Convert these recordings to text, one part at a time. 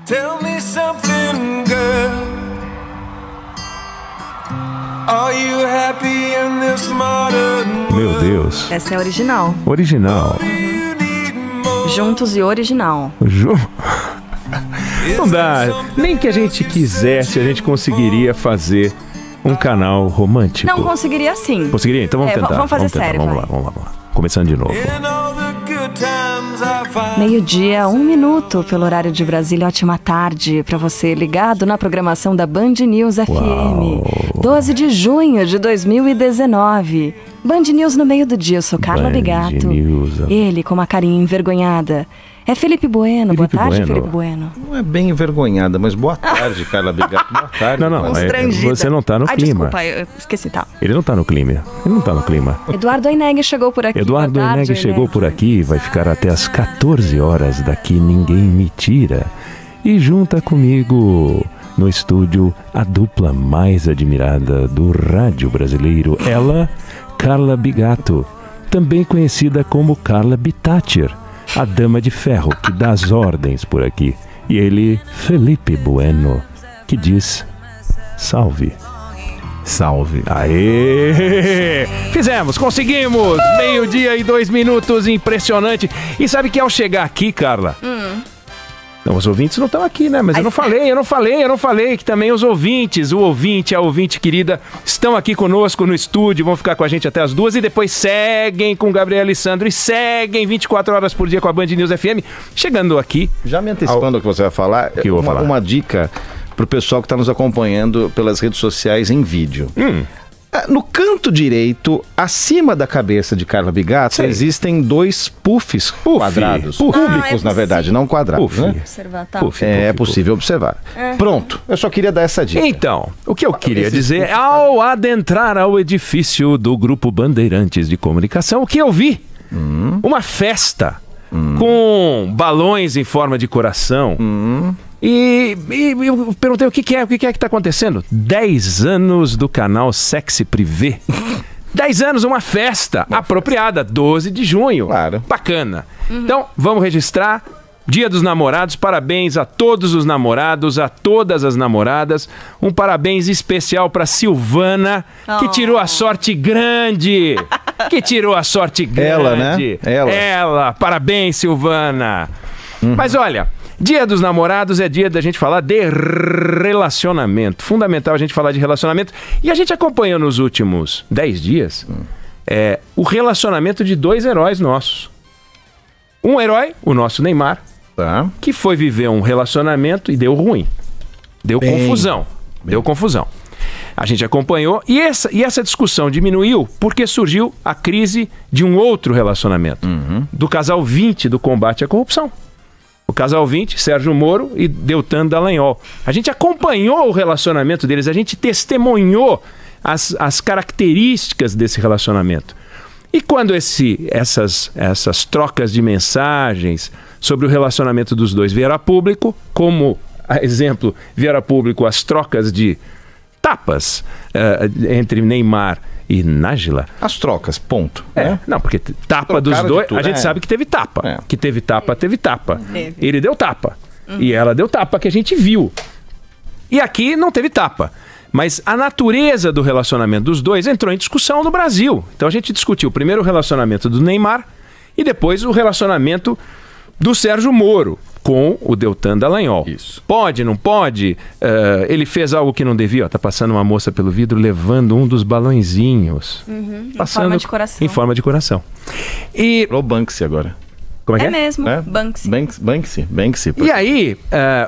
Tell me something, girl. Are you happy in this modern world? Meu Deus. Essa é a original. Original. Juntos e original. Não dá. Nem que a gente quisesse, a gente conseguiria fazer um canal romântico. Não conseguiria sim. Conseguiria? Então vamos tentar. Vamos fazer sério. Vamos lá. Começando de novo. Meio-dia, 1 minuto pelo horário de Brasília. Ótima tarde para você ligado na programação da Band News FM. 12 de junho de 2019. Band News no meio do dia. Eu sou Carla Bigato. Ele com uma carinha envergonhada é Felipe Bueno. Boa tarde, Felipe Bueno. Não é bem envergonhada, mas boa tarde, Carla Bigato. Boa tarde. Não, você não tá no clima. Desculpa, eu esqueci, tá. Ele não tá no clima. Eduardo Oineg chegou por aqui. Eduardo Oineg chegou por aqui, vai ficar até as 14 horas daqui, ninguém me tira. E junta comigo no estúdio a dupla mais admirada do rádio brasileiro. Ela, Carla Bigato, também conhecida como Carla Bitacher, a dama de ferro que dá as ordens por aqui. E ele, Felipe Bueno, que diz salve. Salve. Aê! Fizemos, conseguimos! Meio-dia e 2 minutos, impressionante. E sabe que ao chegar aqui, Carla... Não, os ouvintes não estão aqui, né? Mas eu não falei que também os ouvintes, a ouvinte querida, estão aqui conosco no estúdio, vão ficar com a gente até as 2 e depois seguem com o Gabriel Alessandro e seguem 24 horas por dia com a Band News FM. Chegando aqui... Já me antecipando o que você vai falar, uma dica pro pessoal que está nos acompanhando pelas redes sociais em vídeo. No canto direito, acima da cabeça de Carla Bigato, existem 2 puffs quadrados. Públicos, na verdade, não quadrados. Né? Observar, tá? É possível observar. Pronto, eu só queria dar essa dica. Então, o que eu queria dizer, ao adentrar ao edifício do Grupo Bandeirantes de Comunicação, o que eu vi? Uma festa com balões em forma de coração. E eu perguntei o que é que está acontecendo. 10 anos do canal Sexy Privé. 10 anos, uma festa apropriada, 12 de junho. Claro. Bacana. Então, vamos registrar. Dia dos Namorados, parabéns a todos os namorados, a todas as namoradas. Um parabéns especial para Silvana, que tirou a sorte grande. Ela, né? Ela. Parabéns, Silvana. Mas olha... Dia dos Namorados é dia da gente falar de relacionamento. Fundamental a gente falar de relacionamento. E a gente acompanhou nos últimos 10 dias o relacionamento de 2 heróis nossos. Um herói, o nosso Neymar, que foi viver um relacionamento e deu ruim. Deu confusão. A gente acompanhou e essa discussão diminuiu porque surgiu a crise de um outro relacionamento. Do casal 20 do combate à corrupção. O casal 20, Sérgio Moro e Deltan Dallagnol. A gente acompanhou o relacionamento deles, a gente testemunhou as características desse relacionamento. E quando essas trocas de mensagens sobre o relacionamento dos dois vieram a público, como exemplo, vieram a público as trocas de tapas entre Neymar e Nájila. As trocas, ponto. Né? Não, porque tapa dos dois, a gente sabe que teve tapa. Que teve tapa. Ele deu tapa. E ela deu tapa, que a gente viu. E aqui não teve tapa. Mas a natureza do relacionamento dos dois entrou em discussão no Brasil. Então a gente discutiu primeiro o relacionamento do Neymar e depois o relacionamento do Sérgio Moro com o Deltan Dallagnol. Isso. Pode, não pode? Ele fez algo que não devia. Tá passando uma moça pelo vidro levando um dos balõezinhos. Passando em forma de coração. Em forma de coração. E... O Banksy agora. Como é que é? Mesmo, Banksy. Banksy. E aí,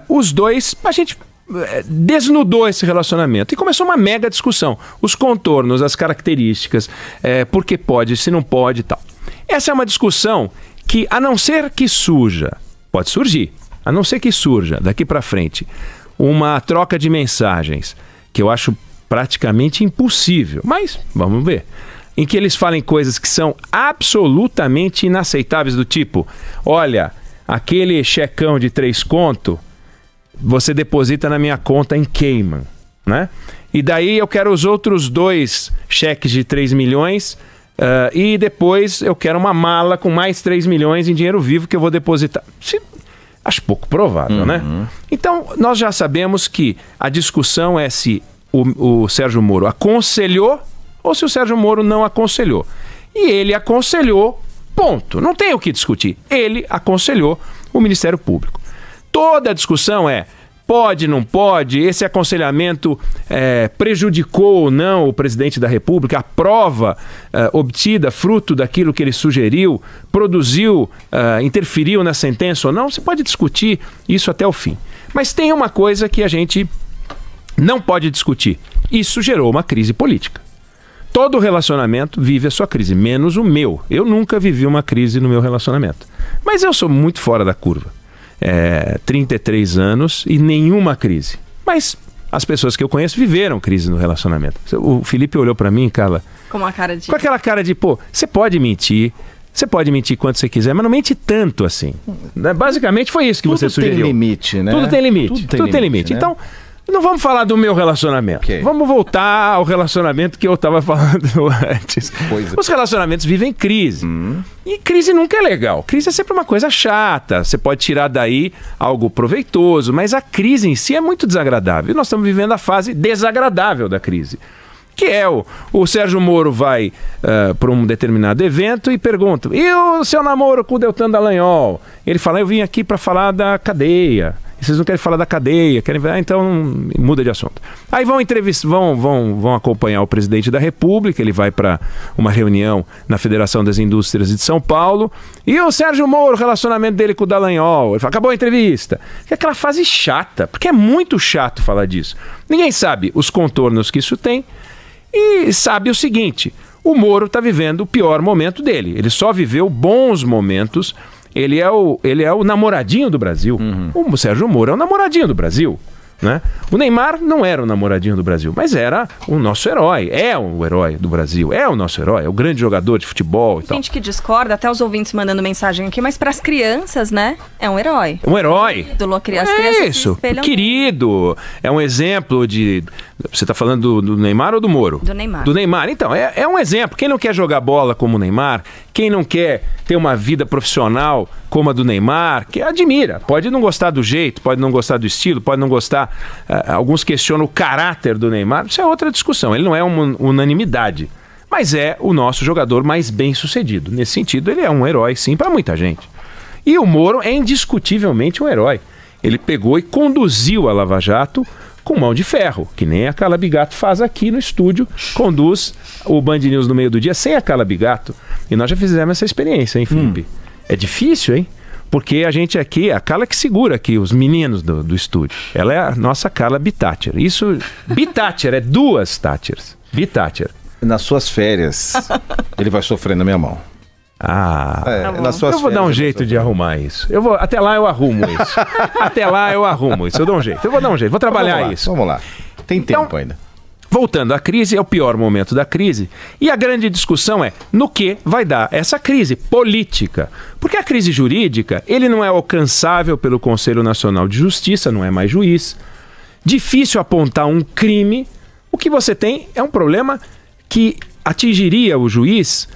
os dois, a gente desnudou esse relacionamento e começou uma mega discussão. Os contornos, as características, por que pode, se não pode e tal. Essa é uma discussão que, a não ser que surja, pode surgir, a não ser que surja daqui para frente uma troca de mensagens, que eu acho praticamente impossível, mas vamos ver, em que eles falem coisas que são absolutamente inaceitáveis, do tipo, olha, aquele checão de 3 conto, você deposita na minha conta em Cayman, né? E daí eu quero os outros 2 cheques de 3 milhões e depois eu quero uma mala com mais 3 milhões em dinheiro vivo que eu vou depositar. Acho pouco provável, né? Então, nós já sabemos que a discussão é se o Sérgio Moro aconselhou ou se o Sérgio Moro não aconselhou. E ele aconselhou, ponto. Não tem o que discutir. Ele aconselhou o Ministério Público. Toda a discussão é pode, não pode, esse aconselhamento prejudicou ou não o presidente da República, a prova obtida, fruto daquilo que ele sugeriu, produziu, interferiu na sentença ou não, você pode discutir isso até o fim. Mas tem uma coisa que a gente não pode discutir. Isso gerou uma crise política. Todo relacionamento vive a sua crise, menos o meu. Eu nunca vivi uma crise no meu relacionamento. Mas eu sou muito fora da curva. 33 anos e nenhuma crise. Mas as pessoas que eu conheço viveram crise no relacionamento. O Felipe olhou pra mim, Carla, com aquela cara de, pô, você pode mentir quanto você quiser, mas não mente tanto assim. Basicamente foi isso que você sugeriu. Tudo tem limite, né? Tudo tem limite. Tudo tem limite. Né? Então, não vamos falar do meu relacionamento. Okay. Vamos voltar ao relacionamento que eu estava falando antes. Os relacionamentos vivem crise. E crise nunca é legal. Crise é sempre uma coisa chata. Você pode tirar daí algo proveitoso, mas a crise em si é muito desagradável. E nós estamos vivendo a fase desagradável da crise. Que é o Sérgio Moro vai para um determinado evento e pergunta: e o seu namoro com o Deltan Dallagnol? Ele fala: eu vim aqui para falar da cadeia. E vocês não querem falar da cadeia, querem ver, então muda de assunto. Aí vão entrevistar, vão acompanhar o presidente da República, ele vai para uma reunião na Federação das Indústrias de São Paulo, e o Sérgio Moro, o relacionamento dele com o Dallagnol, ele fala: acabou a entrevista. É aquela fase chata, porque é muito chato falar disso. Ninguém sabe os contornos que isso tem, e sabe o seguinte: o Moro está vivendo o pior momento dele, ele só viveu bons momentos. Ele é o namoradinho do Brasil. O Sérgio Moro é o namoradinho do Brasil. Né? O Neymar não era o namoradinho do Brasil, mas era o nosso herói. É o herói do Brasil. É o nosso herói. É o grande jogador de futebol e tal. Gente que discorda, até os ouvintes mandando mensagem aqui, mas para as crianças, né? É um herói. Um herói. As crianças isso. Querido. É um exemplo de... Você está falando do Neymar ou do Moro? Do Neymar. Do Neymar. Então, é um exemplo. Quem não quer jogar bola como o Neymar, quem não quer ter uma vida profissional como a do Neymar, que admira. Pode não gostar do jeito, pode não gostar do estilo, pode não gostar... alguns questionam o caráter do Neymar. Isso é outra discussão. Ele não é uma unanimidade. Mas é o nosso jogador mais bem sucedido. Nesse sentido, ele é um herói, sim, para muita gente. E o Moro é indiscutivelmente um herói. Ele pegou e conduziu a Lava Jato com mão de ferro, que nem a Carla Bigato faz aqui no estúdio, conduz o Band News no meio do dia sem a Carla Bigato. E nós já fizemos essa experiência, hein, Felipe? É difícil, hein? Porque a gente aqui, a Carla que segura aqui os meninos do estúdio. Ela é a nossa Carla Bitatcher. Isso, Bitatcher, é duas Thatchers. Bitatcher. Nas suas férias, ele vai sofrer na minha mão. Nas suas eu vou dar um jeito de arrumar isso. Até lá eu arrumo isso. Até lá eu arrumo isso. Eu dou um jeito. Vou trabalhar isso. Vamos lá. Tem tempo ainda. Voltando à crise, é o pior momento da crise. E a grande discussão é no que vai dar essa crise política. Porque a crise jurídica, ele não é alcançável pelo Conselho Nacional de Justiça, não é mais juiz. Difícil apontar um crime. O que você tem é um problema que atingiria o juiz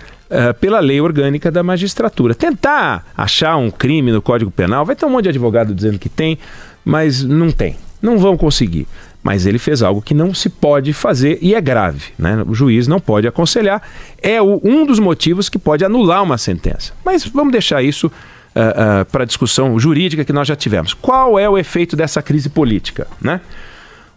pela lei orgânica da magistratura. Tentar achar um crime no Código Penal, vai ter um monte de advogado dizendo que tem, mas não tem. Não vão conseguir. Mas ele fez algo que não se pode fazer e é grave, né? O juiz não pode aconselhar. É um dos motivos que pode anular uma sentença. Mas vamos deixar isso para a discussão jurídica que nós já tivemos. Qual é o efeito dessa crise política, né?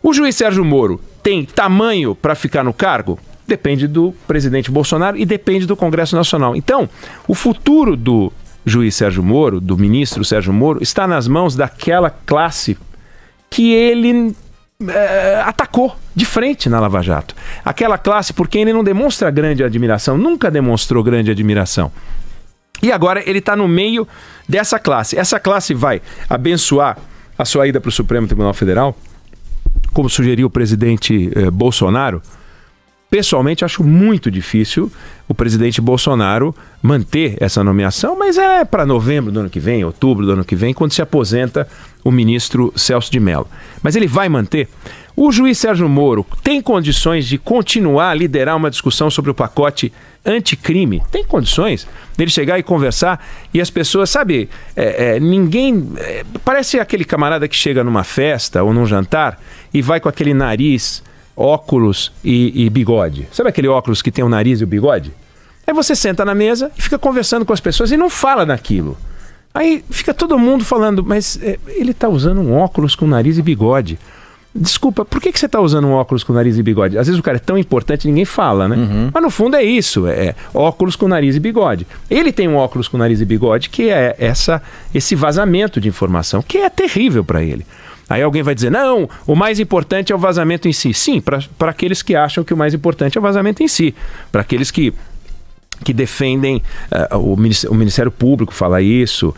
O juiz Sérgio Moro tem tamanho para ficar no cargo? Depende do presidente Bolsonaro e depende do Congresso Nacional. Então, o futuro do juiz Sérgio Moro, do ministro Sérgio Moro, está nas mãos daquela classe que ele atacou de frente na Lava Jato. Aquela classe por quem ele não demonstra grande admiração, nunca demonstrou grande admiração. E agora ele está no meio dessa classe. Essa classe vai abençoar a sua ida para o Supremo Tribunal Federal, como sugeriu o presidente Bolsonaro. Pessoalmente, acho muito difícil o presidente Bolsonaro manter essa nomeação, mas é para novembro do ano que vem, outubro do ano que vem, quando se aposenta o ministro Celso de Mello. Mas ele vai manter. O juiz Sérgio Moro tem condições de continuar a liderar uma discussão sobre o pacote anticrime, tem condições dele chegar e conversar e as pessoas, sabe, ninguém... parece aquele camarada que chega numa festa ou num jantar e vai com aquele nariz, óculos e bigode. Sabe aquele óculos que tem o nariz e o bigode? Aí você senta na mesa e fica conversando com as pessoas e não fala naquilo. Aí fica todo mundo falando, mas ele está usando um óculos com nariz e bigode. Desculpa, por que você está usando um óculos com nariz e bigode? Às vezes o cara é tão importante, ninguém fala, né? Mas no fundo é isso, óculos com nariz e bigode. Ele tem um óculos com nariz e bigode que é esse vazamento de informação, que é terrível para ele. Aí alguém vai dizer, não, o mais importante é o vazamento em si. Sim, para aqueles que acham que o mais importante é o vazamento em si. Para aqueles que defendem, o Ministério Público fala isso,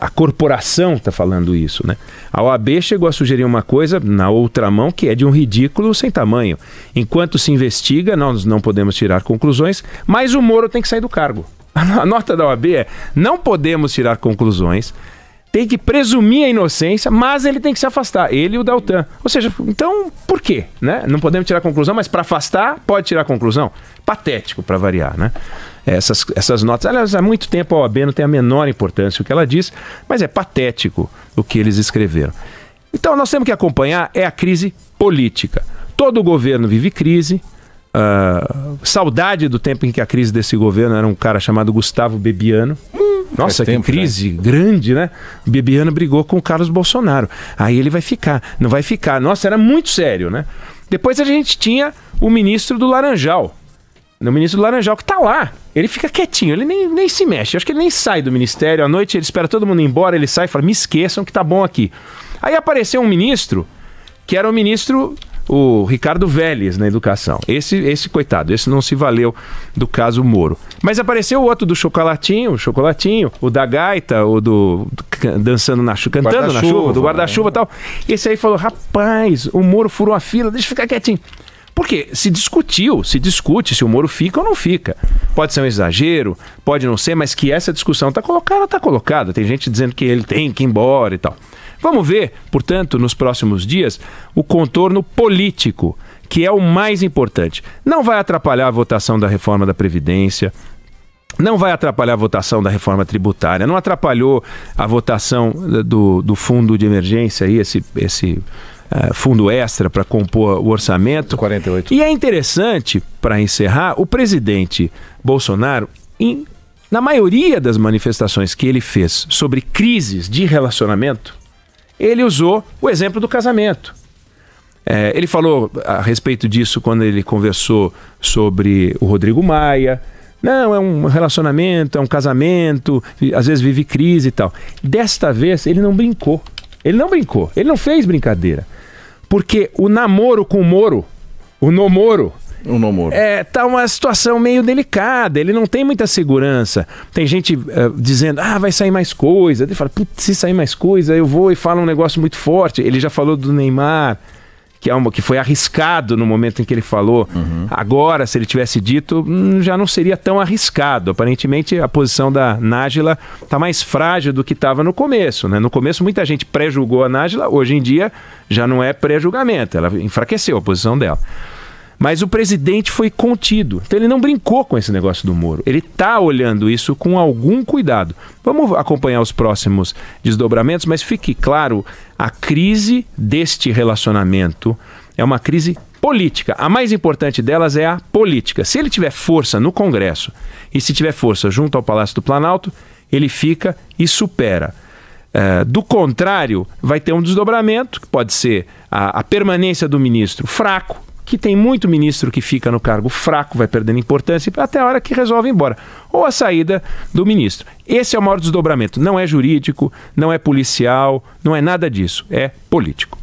a corporação está falando isso, né? A OAB chegou a sugerir uma coisa na outra mão que é de um ridículo sem tamanho. Enquanto se investiga, nós não podemos tirar conclusões, mas o Moro tem que sair do cargo. A nota da OAB é, não podemos tirar conclusões, tem que presumir a inocência, mas ele tem que se afastar, ele e o Deltan. Ou seja, então, por quê? Né? Não podemos tirar conclusão, mas para afastar, pode tirar conclusão? Patético, para variar, né? Essas notas, aliás, há muito tempo a OAB não tem a menor importância o que ela diz, mas é patético o que eles escreveram. Então, nós temos que acompanhar a crise política. Todo governo vive crise. Saudade do tempo em que a crise desse governo era um cara chamado Gustavo Bebiano. Nossa, que crise grande, né? O Bebiano brigou com o Carlos Bolsonaro. Aí ele vai ficar, não vai ficar. Nossa, era muito sério, né? Depois a gente tinha o ministro do Laranjal. O ministro do Laranjal que tá lá. Ele fica quietinho, ele nem se mexe. Acho que ele nem sai do ministério. À noite ele espera todo mundo ir embora, ele sai e fala, me esqueçam que tá bom aqui. Aí apareceu um ministro, que era o ministro... o Ricardo Vélez na educação. Esse coitado, esse não se valeu do caso Moro. Mas apareceu o outro do chocolatinho, o da gaita, o do dançando cantando na chuva, do guarda-chuva e tal. Esse aí falou, rapaz, o Moro furou a fila, deixa eu ficar quietinho. Por quê? Se discute se o Moro fica ou não fica. Pode ser um exagero, pode não ser, mas que essa discussão está colocada. Tem gente dizendo que ele tem que ir embora e tal. Vamos ver, portanto, nos próximos dias, o contorno político, que é o mais importante. Não vai atrapalhar a votação da reforma da Previdência, não vai atrapalhar a votação da reforma tributária, não atrapalhou a votação do fundo de emergência, aí, esse fundo extra para compor o orçamento. 48. E é interessante, para encerrar, o presidente Bolsonaro, na maioria das manifestações que ele fez sobre crises de relacionamento, ele usou o exemplo do casamento. Ele falou a respeito disso quando ele conversou sobre o Rodrigo Maia. Não, é um relacionamento, é um casamento, às vezes vive crise e tal. Desta vez ele não brincou. Ele não fez brincadeira. Porque o namoro com o Moro, o nomoro, tá uma situação meio delicada, ele não tem muita segurança. Tem gente dizendo, vai sair mais coisa. Ele fala, putz, se sair mais coisa, eu vou e falo um negócio muito forte. Ele já falou do Neymar, que foi arriscado no momento em que ele falou. Agora, se ele tivesse dito, já não seria tão arriscado. Aparentemente, a posição da Nájila está mais frágil do que estava no começo, né? No começo, muita gente pré-julgou a Nájila, hoje em dia já não é pré-julgamento, ela enfraqueceu a posição dela. Mas o presidente foi contido. Então ele não brincou com esse negócio do Moro. Ele está olhando isso com algum cuidado. Vamos acompanhar os próximos desdobramentos, mas fique claro, a crise deste relacionamento é uma crise política. A mais importante delas é a política. Se ele tiver força no Congresso e se tiver força junto ao Palácio do Planalto, ele fica e supera. Do contrário, vai ter um desdobramento, que pode ser a permanência do ministro fraco, que tem muito ministro que fica no cargo fraco, vai perdendo importância até a hora que resolve ir embora. Ou a saída do ministro. Esse é o maior desdobramento. Não é jurídico, não é policial, não é nada disso. É político.